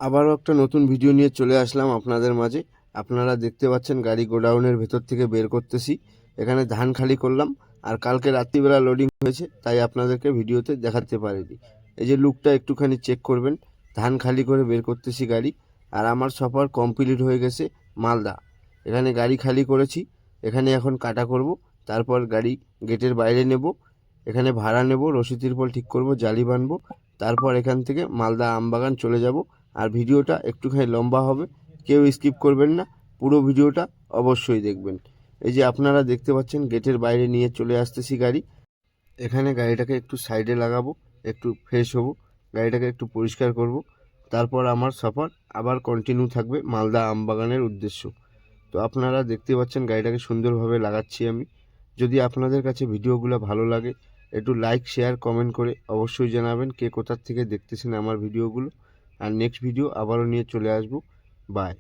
আবারও একটা নতুন ভিডিও নিয়ে চলে আসলাম আপনাদের মাঝে। আপনারা দেখতে পাচ্ছেন গাড়ি গোডাউনের ভেতর থেকে বের করতেছি। এখানে ধান খালি করলাম, আর কালকে রাত্রিবেলা লোডিং হয়েছে, তাই আপনাদেরকে ভিডিওতে দেখাতে পারিনি। এই যে লুকটা একটুখানি চেক করবেন। ধান খালি করে বের করতেছি গাড়ি। আর আমার সফর কমপ্লিট হয়ে গেছে মালদা। এখানে গাড়ি খালি করেছি, এখানে এখন কাটা করব, তারপর গাড়ি গেটের বাইরে নেব, এখানে ভাড়া নেব, রশি তিরপল ঠিক করব, জালি বানবো, তারপর এখান থেকে মালদা আমবাগান চলে যাব। আর ভিডিওটা একটুখানি লম্বা হবে, কেউ স্কিপ করবেন না, পুরো ভিডিওটা অবশ্যই দেখবেন। এই যে আপনারা দেখতে পাচ্ছেন গেটের বাইরে নিয়ে চলে আসতেছি গাড়ি। এখানে গাড়িটাকে একটু সাইডে লাগাবো, একটু ফ্রেশ হব, গাড়িটাকে একটু পরিষ্কার করব, তারপর আমার সফর আবার কন্টিনিউ থাকবে মালদা আমবাগানের উদ্দেশ্য। তো আপনারা দেখতে পাচ্ছেন গাড়িটাকে সুন্দরভাবে লাগাচ্ছি আমি। যদি আপনাদের কাছে ভিডিওগুলো ভালো লাগে, একটু লাইক শেয়ার কমেন্ট করে অবশ্যই জানাবেন কে কোথার থেকে দেখতেছেন আমার ভিডিওগুলো। আর নেক্সট ভিডিও আবারও নিয়ে চলে আসবো। বাই।